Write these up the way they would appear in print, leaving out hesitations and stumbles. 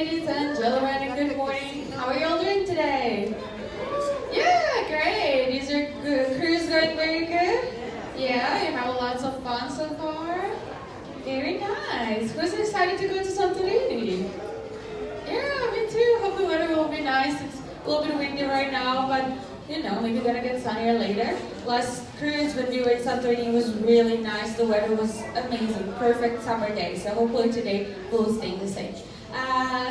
ladies and gentlemen, and good morning. How are you all doing today? Yeah, great. Is your cruise going very good? Yeah, you have lots of fun so far? Very nice. Who's excited to go to Santorini? Yeah, me too. Hope the weather will be nice. It's a little bit windy right now, but you know, maybe gonna get sunnier later. Last cruise when we were in Santorini was really nice. The weather was amazing, perfect summer day. So hopefully today will stay the same.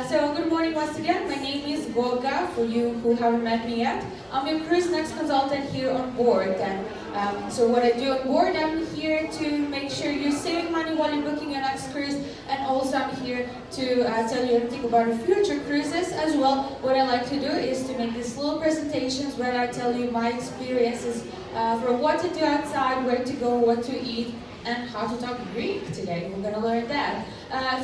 So good morning once again. My name is Goga, for you who haven't met me yet. I'm your cruise next consultant here on board. And so what I do on board, I'm here to make sure you're saving money while you're booking your next cruise. And also I'm here to tell you everything about the future cruises as well. What I like to do is to make these little presentations where I tell you my experiences from what to do outside, where to go, what to eat, and how to talk Greek today. We're going to learn that.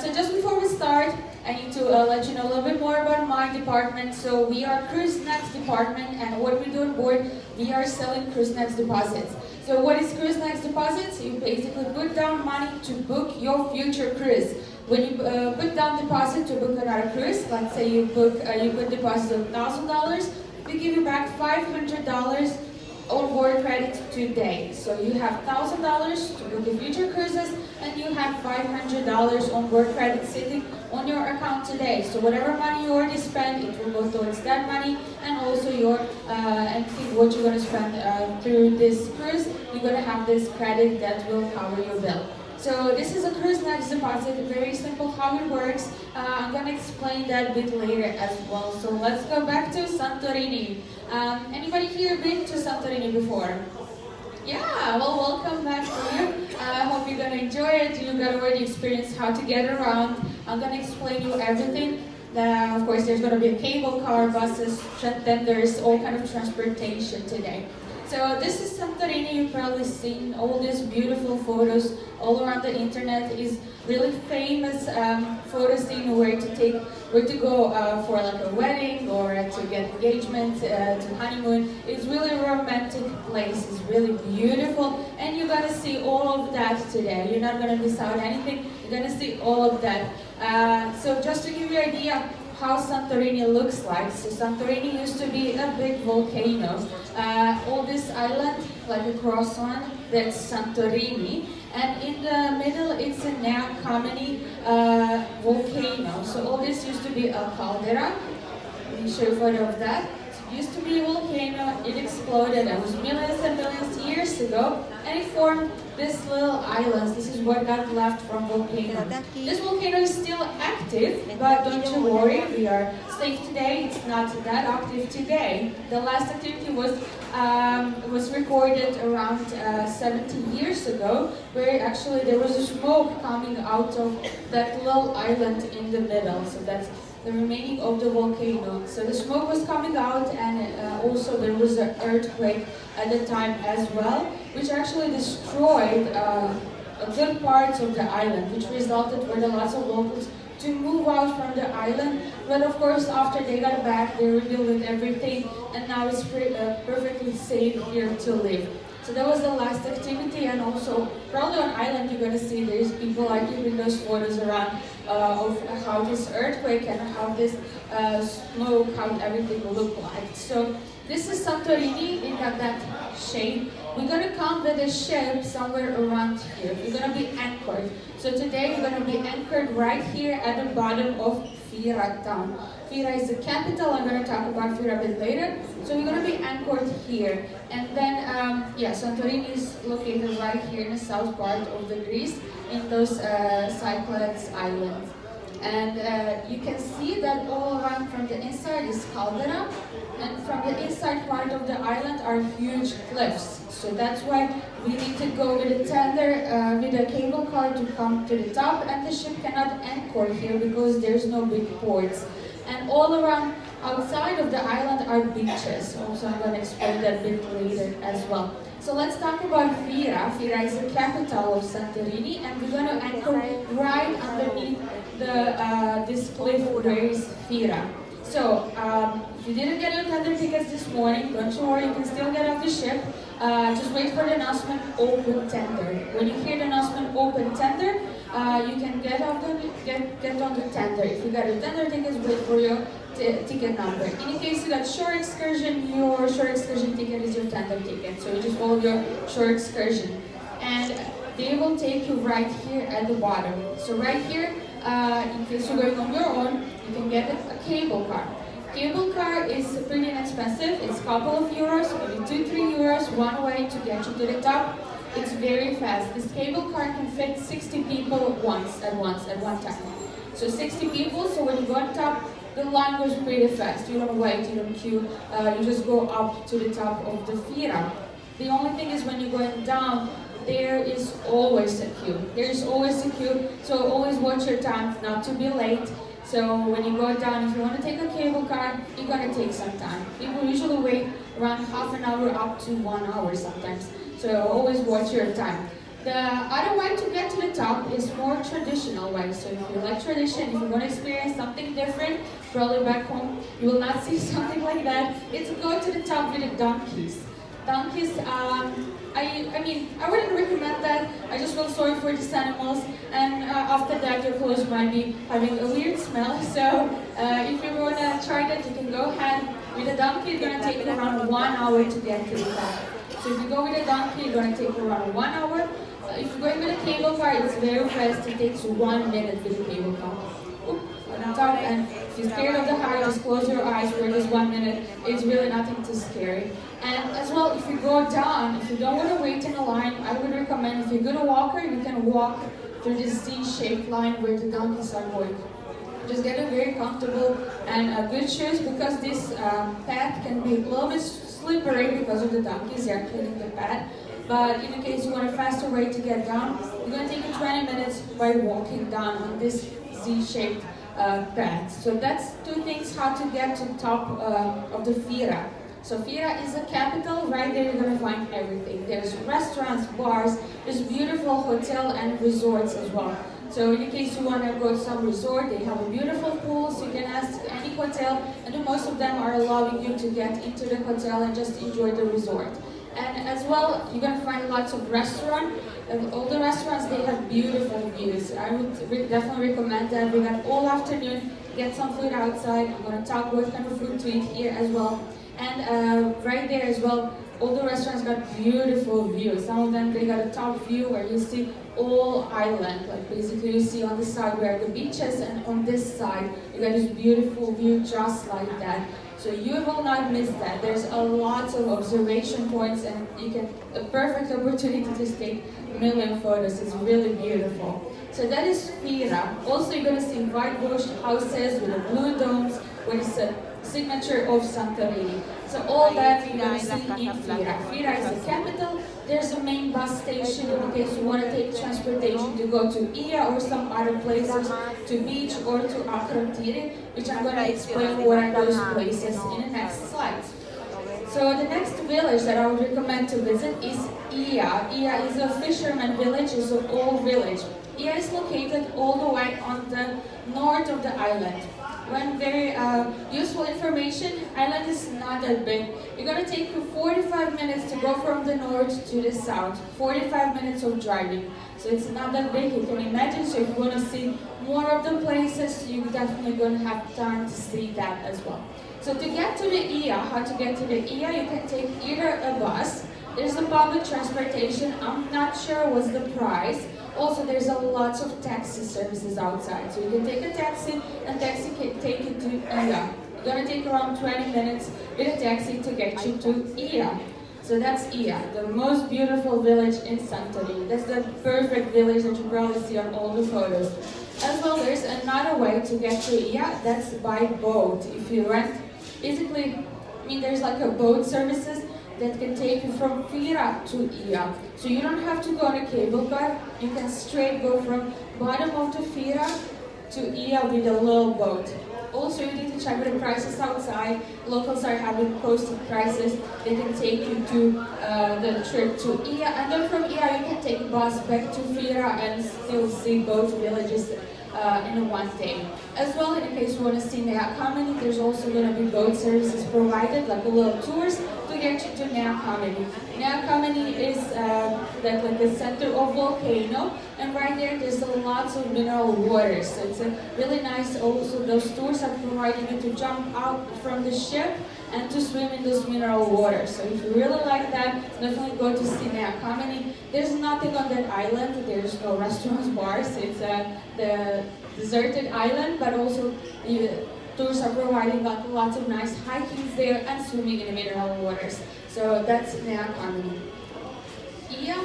So just before we start, I need to let you know a little bit more about my department. So we are Cruise Next department, and what we do on board, we are selling Cruise Next deposits. So what is Cruise Next deposits? You basically put down money to book your future cruise. When you put down deposit to book another cruise, let's say you put deposit of $1,000, we give you back $500 on board credit today. So you have $1,000 to book the future cruises, and you have $500 on board credit sitting on your account today. So whatever money you already spent, it will go towards that money, and also your anything what you're going to spend through this cruise, you're going to have this credit that will cover your bill. So this is a Cruise Next deposit, very simple how it works. I'm going to explain that a bit later as well. So let's go back to Santorini. Anybody here been to Santorini before? Yeah, well, welcome back to you. I hope you're going to enjoy it. You got already experienced how to get around. I'm going to explain you everything. Of course, there's going to be a cable car, buses, tenders, all kind of transportation today. So this is Santorini. You've probably seen all these beautiful photos all around the internet. It is really famous photo scene where to go for like a wedding or to get engagement, to honeymoon. It's really a romantic place. It's really beautiful, and you're gonna see all of that today. You're not gonna miss out anything. You're gonna see all of that. So just to give you an idea how Santorini looks like. So Santorini used to be a big volcano. All this island, like a croissant, that's Santorini. And in the middle, it's a now Kameni volcano. So all this used to be a caldera. Let me show you a photo of that. It used to be a volcano, it exploded, it was millions and millions of years ago, and it formed this little islands. This is what got left from volcano. This volcano is still active, but don't you worry, we are safe today. It's not that active today. The last activity was recorded around 70 years ago, where actually there was a smoke coming out of that little island in the middle. So that's the remaining of the volcano. So the smoke was coming out, and also there was an earthquake at the time as well, which actually destroyed a good parts of the island, which resulted for the lots of locals to move out from the island. But of course, after they got back, they rebuilt everything, and now it's perfectly safe here to live. So that was the last activity, and also probably on island you're going to see there's people like giving those photos around of how this earthquake and how this smoke, how everything will look like. So this is Santorini. It got that shape. We're going to come with a ship somewhere around here. We're going to be anchored. So today we're going to be anchored right here at the bottom of Fira town. Fira is the capital. I'm going to talk about Fira a bit later. So we're going to be anchored here. And then, Santorini is located right here in the south part of the Greece, in those Cyclades islands. And you can see that all around from the inside is caldera, and from the inside part of the island are huge cliffs. So that's why we need to go with a tender, with a cable car to come to the top, and the ship cannot anchor here because there's no big ports. And all around outside of the island are beaches. Also, I'm going to explain that a bit later as well. So let's talk about Fira. Fira is the capital of Santorini, and we're going to anchor right underneath this cliff where is Fira. So, if you didn't get your tender tickets this morning, don't you worry, you can still get off the ship. Just wait for the announcement, open tender. When you hear the announcement, open tender, you can get on the tender. If you got a tender ticket, wait for your ticket number. In case you got shore excursion, your shore excursion ticket is your tender ticket. So you just follow your shore excursion. And they will take you right here at the bottom. So right here, in case you're going on your own, you can get a cable car. Cable car is pretty inexpensive. It's a couple of euros, maybe 2-3 euros, one way to get you to the top. It's very fast. This cable car can fit 60 people at one time. So 60 people, so when you go on top, the line goes pretty fast. You don't wait, you don't queue, you just go up to the top of the Fira. The only thing is when you're going down, there is always a queue. There is always a queue, so always watch your time not to be late. So when you go down, if you want to take a cable car, you're going to take some time. People usually wait around half an hour up to 1 hour sometimes. So always watch your time. The other way to get to the top is more traditional way. So if you like tradition, if you want to experience something different, probably back home you will not see something like that. It's go to the top with the donkeys. Donkeys, I wouldn't recommend that. I just feel sorry for these animals, and after that your clothes might be having a weird smell. So if you want to try that, you can go ahead. With a donkey, it's going to take around 1 hour to get to the top. So if you go with a donkey, it's going to take around 1 hour. If you're going with a cable car, it's very fast. It takes 1 minute with a cable car. On top, and if you're scared of the height, just close your eyes for this 1 minute. It's really nothing too scary. And as well, if you go down, if you don't want to wait in a line, I would recommend if you're a good walker, you can walk through this Z-shaped line where the donkeys are going. Just get a very comfortable and good shoes, because this path can be a little bit slippery because of the donkeys. They are cleaning the path. But in case you want a faster way to get down, you're going to take you 20 minutes by walking down on this Z-shaped path. So that's two things how to get to the top of the Fira. So Fira is the capital. Right there you're going to find everything. There's restaurants, bars, there's beautiful hotel and resorts as well. So in case you want to go to some resort, they have a beautiful pool, so you can ask any hotel, and most of them are allowing you to get into the hotel and just enjoy the resort. And as well, you're going to find lots of restaurants. All the restaurants, they have beautiful views. I would definitely recommend that. We got all afternoon, get some food outside. I'm going to talk what kind of food to eat here as well. And right there as well, all the restaurants got beautiful views. Some of them, they got a top view where you see all island. Like basically you see on the side where the beach is, and on this side, you got this beautiful view just like that. So you will not miss that. There's a lot of observation points, and you get a perfect opportunity to just take a million photos. It's really beautiful. So that is Fira. Also, you're going to see whitewashed houses with the blue domes, which is a signature of Santorini. So all that you're going to see in Fira. Fira is the capital. There's a main bus station in case you want to take transportation to go to Ia or some other places, to beach or to Akrotiri, which I'm going to explain what are those places in the next slides. So the next village that I would recommend to visit is Ia. Ia is a fisherman village, it's an old village. Ia is located all the way on the north of the island. One very useful information, island is not that big. You're going to take you 45 minutes to go from the north to the south. 45 minutes of driving. So it's not that big, you can imagine. So if you want to see more of the places, you're definitely going to have time to see that as well. So to get to the Ia, how to get to the Ia, you can take either a bus. There's a public transportation, I'm not sure what's the price. Also, there's a lot of taxi services outside. So you can take a taxi, and taxi can take you to Ia. You're going to take around 20 minutes with a taxi to get you to Ia. So that's Ia, the most beautiful village in Santorini. That's the perfect village that you probably see on all the photos. As well, there's another way to get to Ia, that's by boat. If you rent, basically, there's like a boat services that can take you from Fira to Ia. So you don't have to go on a cable car, you can straight go from bottom of the Fira to Ia with a little boat. Also, you need to check the prices outside. Locals are having posted prices. They can take you to the trip to Ia, and then from Ia you can take a bus back to Fira and still see both villages in one day. As well, in case you want to see Nea Kameni, there's also going to be boat services provided, like a little tours to there to Nea Kameni. Nea Kameni is like the center of volcano, and right there's lots of mineral water. So it's a really nice. Also, those tours are providing you to jump out from the ship and to swim in those mineral water. So if you really like that, definitely go to see Nea Kameni. There's nothing on that island. There's no restaurants, bars. It's the deserted island, but also tours are providing lots of nice hikings there and swimming in the mineral waters. So that's Nea Kameni. Ia,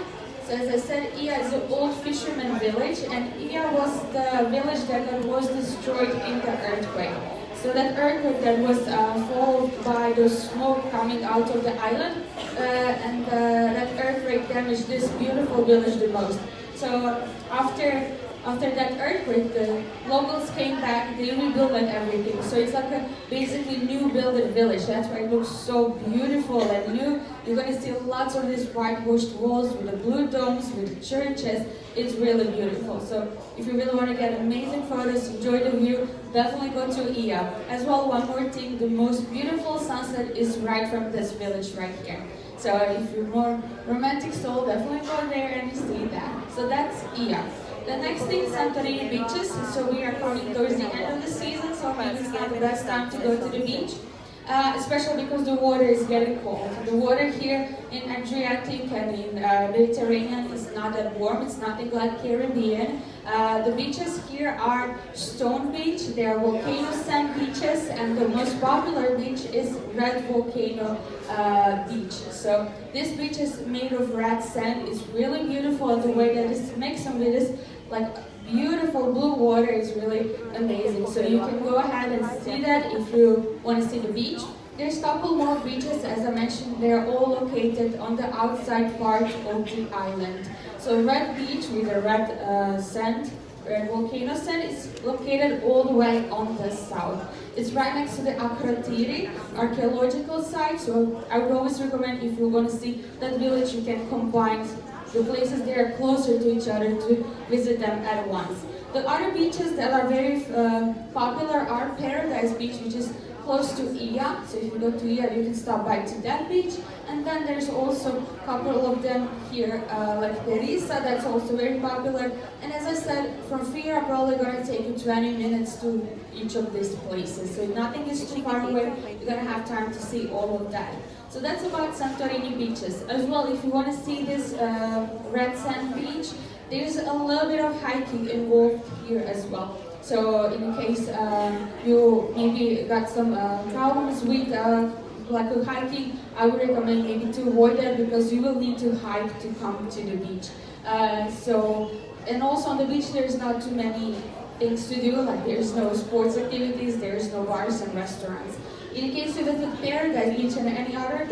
so as I said, Ia is an old fisherman village, and Ia was the village that was destroyed in the earthquake. So that earthquake that was followed by the smoke coming out of the island, and that earthquake damaged this beautiful village the most. So after that earthquake, the locals came back, they rebuilt everything. So it's like a basically new built village. That's why it looks so beautiful and new. You're going to see lots of these whitewashed walls with the blue domes, with the churches. It's really beautiful. So if you really want to get amazing photos, enjoy the view, definitely go to Ia. As well, one more thing, the most beautiful sunset is right from this village right here. So if you're more romantic soul, definitely go there and see that. So that's Ia. The next thing, Santorini beaches. So we are coming towards the end of the season, so maybe it's not the best time to go to the beach. Especially because the water is getting cold. The water here in Adriatic and in Mediterranean is not that warm. It's nothing like Caribbean. The beaches here are stone beach. They are volcano sand beaches, and the most popular beach is red volcano beach. So this beach is made of red sand. It's really beautiful, and the way that it's mixed with this like beautiful blue water is really amazing. So you can go ahead and see that if you want to see the beach. There's a couple more beaches, as I mentioned, they're all located on the outside part of the island. So Red Beach with the red sand, red volcano sand, is located all the way on the south. It's right next to the Akrotiri archaeological site, so I would always recommend if you want to see that village, you can combine the places they are closer to each other to visit them at once. The other beaches that are very popular are Paradise Beach, which is close to Ia. So if you go to Ia, you can stop by to that beach. And then there's also a couple of them here, like Perisa, that's also very popular. And as I said, from here, I'm probably going to take you 20 minutes to each of these places. So nothing is too far away. You're going to have time to see all of that. So that's about Santorini beaches. As well, if you want to see this red sand beach, there's a little bit of hiking involved here as well. So in case you maybe got some problems with hiking, I would recommend maybe to avoid that because you will need to hike to come to the beach. And also on the beach there's not too many things to do, like there's no sports activities, there's no bars and restaurants. In case you visit Paradise Beach and any other,